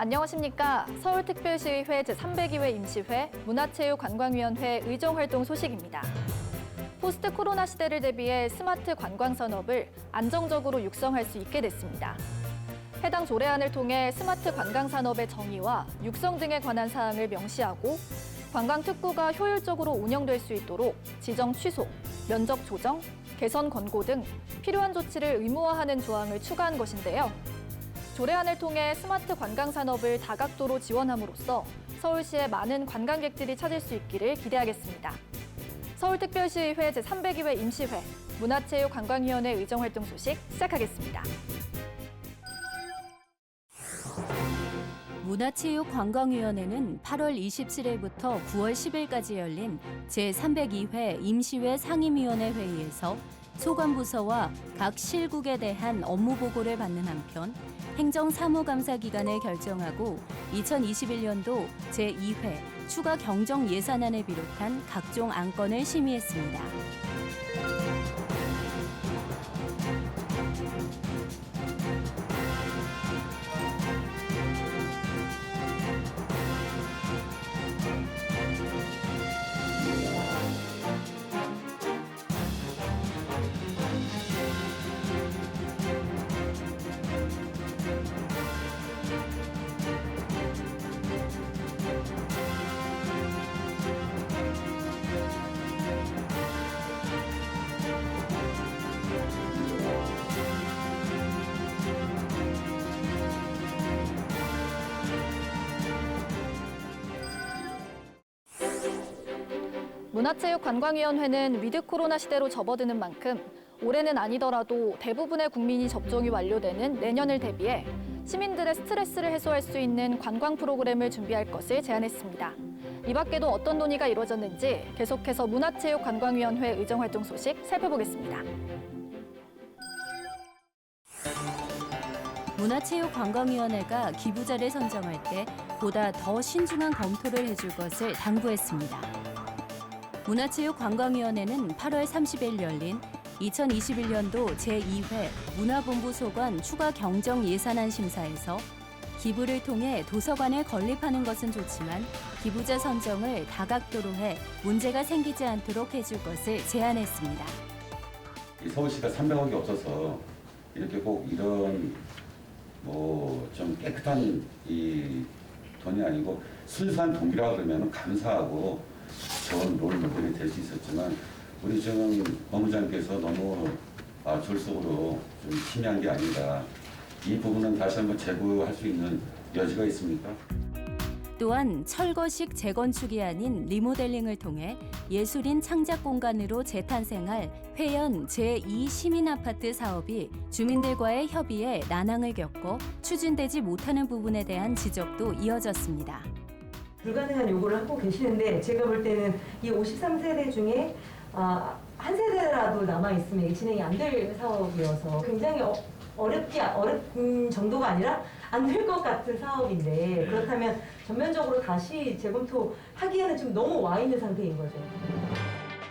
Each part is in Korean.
안녕하십니까. 서울특별시의회 제302회 임시회 문화체육관광위원회 의정활동 소식입니다. 포스트 코로나 시대를 대비해 스마트 관광산업을 안정적으로 육성할 수 있게 됐습니다. 해당 조례안을 통해 스마트 관광산업의 정의와 육성 등에 관한 사항을 명시하고 관광특구가 효율적으로 운영될 수 있도록 지정 취소, 면적 조정, 개선 권고 등 필요한 조치를 의무화하는 조항을 추가한 것인데요. 조례안을 통해 스마트 관광산업을 다각도로 지원함으로써 서울시에 많은 관광객들이 찾을 수 있기를 기대하겠습니다. 서울특별시의회 제302회 임시회 문화체육관광위원회 의정활동 소식 시작하겠습니다. 문화체육관광위원회는 8월 27일부터 9월 10일까지 열린 제302회 임시회 상임위원회 회의에서 소관부서와 각 실국에 대한 업무 보고를 받는 한편 행정사무감사 기간을 결정하고 2021년도 제2회 추가 경정 예산안을 비롯한 각종 안건을 심의했습니다. 문화체육관광위원회는 위드 코로나 시대로 접어드는 만큼 올해는 아니더라도 대부분의 국민이 접종이 완료되는 내년을 대비해 시민들의 스트레스를 해소할 수 있는 관광 프로그램을 준비할 것을 제안했습니다. 이 밖에도 어떤 논의가 이루어졌는지 계속해서 문화체육관광위원회 의정활동 소식 살펴보겠습니다. 문화체육관광위원회가 기부자를 선정할 때 보다 더 신중한 검토를 해줄 것을 당부했습니다. 문화체육관광위원회는 8월 30일 열린 2021년도 제2회 문화본부 소관 추가 경정 예산안 심사에서 기부를 통해 도서관을 건립하는 것은 좋지만 기부자 선정을 다각도로 해 문제가 생기지 않도록 해줄 것을 제안했습니다. 서울시가 300억이 없어서 이렇게 꼭 이런 좀 깨끗한 이 돈이 아니고 순수한 동기라 그러면 감사하고 좋은 롤 모델이 될 수 있었지만 우리 지금 법무장께서 너무 졸속으로 좀 심의한 게 아닌가. 이 부분은 다시 한번 재고할 수 있는 여지가 있습니까? 또한 철거식 재건축이 아닌 리모델링을 통해 예술인 창작 공간으로 재탄생할 회연 제2시민아파트 사업이 주민들과의 협의에 난항을 겪고 추진되지 못하는 부분에 대한 지적도 이어졌습니다. 불가능한 요구를 하고 계시는데 제가 볼 때는 이 53세대 중에 한 세대라도 남아있으면 이게 진행이 안 될 사업이어서 굉장히 어렵은 정도가 아니라 안 될 것 같은 사업인데 그렇다면 전면적으로 다시 재검토하기에는 좀 너무 와 있는 상태인 거죠.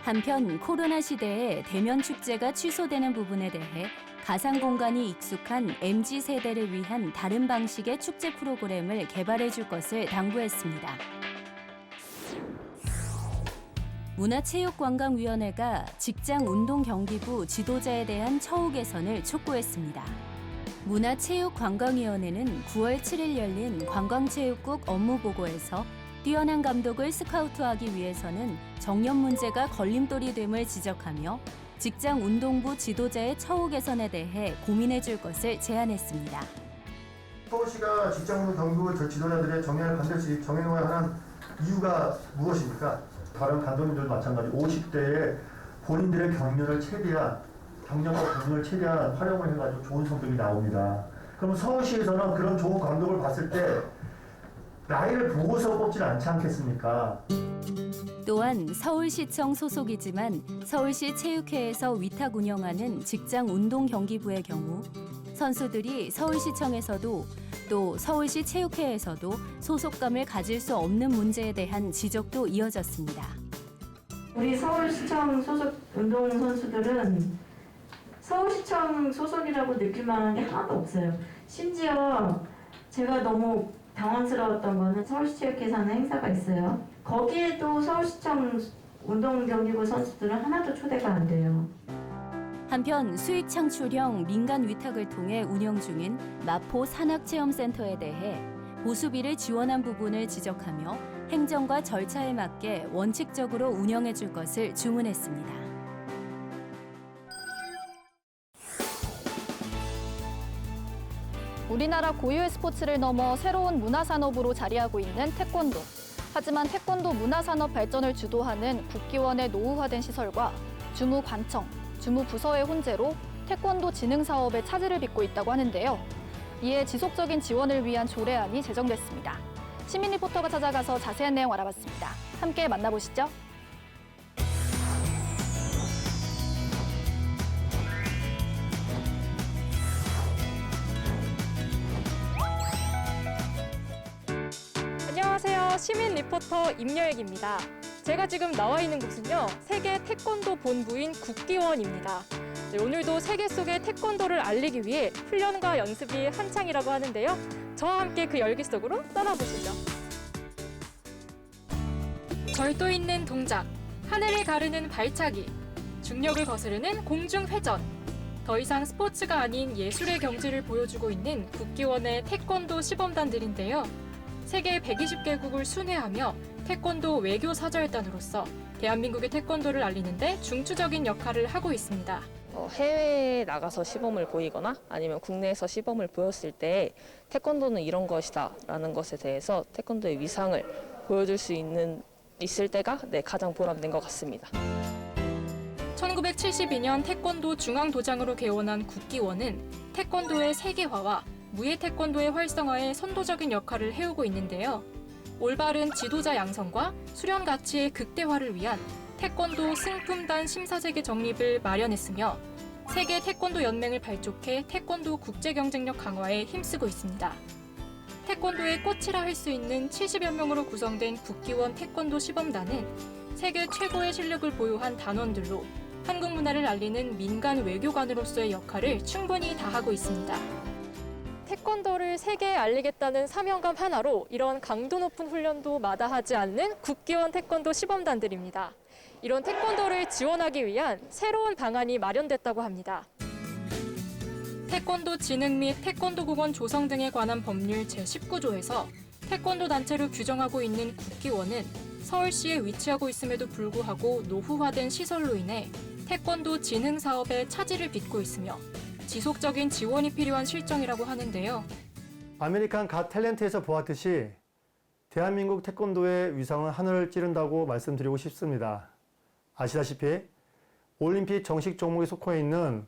한편 코로나 시대에 대면 축제가 취소되는 부분에 대해 가상 공간이 익숙한 MZ세대를 위한 다른 방식의 축제 프로그램을 개발해 줄 것을 당부했습니다. 문화체육관광위원회가 직장운동경기부 지도자에 대한 처우 개선을 촉구했습니다. 문화체육관광위원회는 9월 7일 열린 관광체육국 업무보고에서 뛰어난 감독을 스카우트하기 위해서는 정년 문제가 걸림돌이 됨을 지적하며 직장운동부 지도자의 처우 개선에 대해 고민해 줄 것을 제안했습니다. 서울시가 직장운동경기부 지도자들의 정년을 반드시 정해놓아야 하는 이유가 무엇입니까? 다른 감독님들도 마찬가지 50대에 본인들의 경력과 경륜을 최대한 활용을 해가지고 좋은 성적이 나옵니다. 그럼 서울시에서는 그런 좋은 감독을 봤을 때 나이를 보고서 뽑지 않지 않겠습니까? 또한 서울시청 소속이지만 서울시 체육회에서 위탁 운영하는 직장운동경기부의 경우 선수들이 서울시청에서도 또 서울시 체육회에서도 소속감을 가질 수 없는 문제에 대한 지적도 이어졌습니다. 우리 서울시청 소속 운동선수들은 서울시청 소속이라고 느낄 만한 게 하나도 없어요. 심지어 제가 너무 당황스러웠던 거는 서울시청에서 하는 행사가 있어요. 거기에도 서울시청 운동경기부 선수들은 하나도 초대가 안 돼요. 한편 수익 창출형 민간 위탁을 통해 운영 중인 마포 산악체험센터에 대해 보수비를 지원한 부분을 지적하며 행정과 절차에 맞게 원칙적으로 운영해 줄 것을 주문했습니다. 우리나라 고유의 스포츠를 넘어 새로운 문화산업으로 자리하고 있는 태권도. 하지만 태권도 문화산업 발전을 주도하는 국기원의 노후화된 시설과 주무관청, 주무부서의 혼재로 태권도 진흥 사업에 차질을 빚고 있다고 하는데요. 이에 지속적인 지원을 위한 조례안이 제정됐습니다. 시민 리포터가 찾아가서 자세한 내용 알아봤습니다. 함께 만나보시죠. 안녕하세요. 시민 리포터 임여익입니다. 제가 지금 나와 있는 곳은요, 세계 태권도 본부인 국기원입니다. 네, 오늘도 세계 속의 태권도를 알리기 위해 훈련과 연습이 한창이라고 하는데요. 저와 함께 그 열기 속으로 떠나보시죠. 절도 있는 동작, 하늘을 가르는 발차기, 중력을 거스르는 공중 회전. 더 이상 스포츠가 아닌 예술의 경지를 보여주고 있는 국기원의 태권도 시범단들인데요. 세계 120개국을 순회하며 태권도 외교 사절단으로서 대한민국의 태권도를 알리는데 중추적인 역할을 하고 있습니다. 해외에 나가서 시범을 보이거나 아니면 국내에서 시범을 보였을 때 태권도는 이런 것이다 라는 것에 대해서 태권도의 위상을 보여줄 수 있을 때가 가장 보람된 것 같습니다. 1972년 태권도 중앙도장으로 개원한 국기원은 태권도의 세계화와 무예 태권도의 활성화에 선도적인 역할을 해오고 있는데요. 올바른 지도자 양성과 수련 가치의 극대화를 위한 태권도 승품단 심사제계 정립을 마련했으며 세계 태권도 연맹을 발족해 태권도 국제 경쟁력 강화에 힘쓰고 있습니다. 태권도의 꽃이라 할 수 있는 70여 명으로 구성된 국기원 태권도 시범단은 세계 최고의 실력을 보유한 단원들로 한국 문화를 알리는 민간 외교관으로서의 역할을 충분히 다하고 있습니다. 태권도를 세계에 알리겠다는 사명감 하나로 이런 강도 높은 훈련도 마다하지 않는 국기원 태권도 시범단들입니다. 이런 태권도를 지원하기 위한 새로운 방안이 마련됐다고 합니다. 태권도 진흥 및 태권도 공원 조성 등에 관한 법률 제19조에서 태권도 단체로 규정하고 있는 국기원은 서울시에 위치하고 있음에도 불구하고 노후화된 시설로 인해 태권도 진흥 사업에 차질을 빚고 있으며 지속적인 지원이 필요한 실정이라고 하는데요. 아메리칸 갓 탤런트에서 보았듯이 대한민국 태권도의 위상은 하늘을 찌른다고 말씀드리고 싶습니다. 아시다시피 올림픽 정식 종목에 속해 있는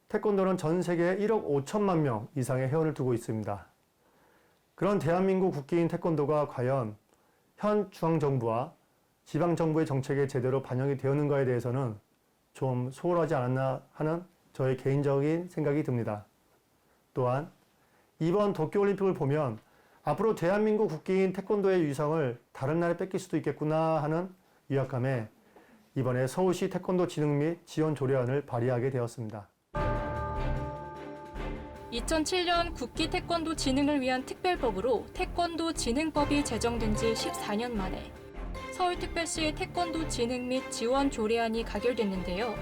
태권도는 전 세계에 1억 5천만 명 이상의 회원을 두고 있습니다. 그런 대한민국 국기인 태권도가 과연 현 중앙정부와 지방정부의 정책에 제대로 반영이 되었는가에 대해서는 좀 소홀하지 않았나 하는 저의 개인적인 생각이 듭니다. 또한 이번 도쿄올림픽을 보면 앞으로 대한민국 국기인 태권도의 위상을 다른 나라에 뺏길 수도 있겠구나 하는 위압감에 이번에 서울시 태권도 진흥 및 지원 조례안을 발의하게 되었습니다. 2007년 국기 태권도 진흥을 위한 특별법으로 태권도 진흥법이 제정된 지 14년 만에 서울특별시의 태권도 진흥 및 지원 조례안이 가결됐는데요.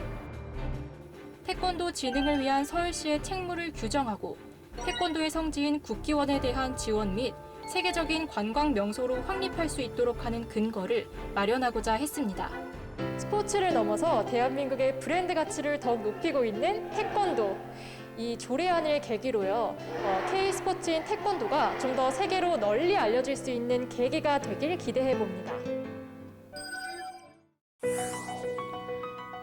태권도 진흥을 위한 서울시의 책무를 규정하고 태권도의 성지인 국기원에 대한 지원 및 세계적인 관광 명소로 확립할 수 있도록 하는 근거를 마련하고자 했습니다. 스포츠를 넘어서 대한민국의 브랜드 가치를 더욱 높이고 있는 태권도. 이 조례안을 계기로요, K스포츠인 태권도가 좀 더 세계로 널리 알려질 수 있는 계기가 되길 기대해 봅니다.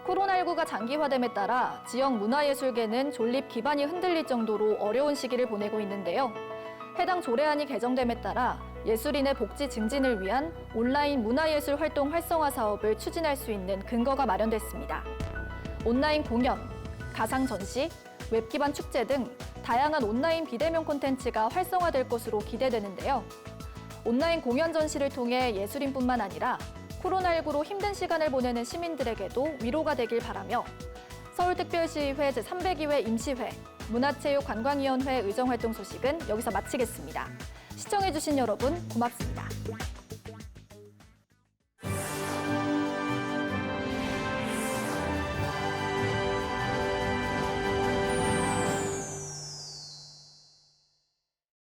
코로나19가 장기화됨에 따라 지역 문화예술계는 존립 기반이 흔들릴 정도로 어려운 시기를 보내고 있는데요. 해당 조례안이 개정됨에 따라 예술인의 복지 증진을 위한 온라인 문화예술 활동 활성화 사업을 추진할 수 있는 근거가 마련됐습니다. 온라인 공연, 가상 전시, 웹 기반 축제 등 다양한 온라인 비대면 콘텐츠가 활성화될 것으로 기대되는데요. 온라인 공연 전시를 통해 예술인뿐만 아니라 코로나19로 힘든 시간을 보내는 시민들에게도 위로가 되길 바라며 서울특별시의회 제302회 임시회, 문화체육관광위원회 의정활동 소식은 여기서 마치겠습니다. 시청해주신 여러분 고맙습니다.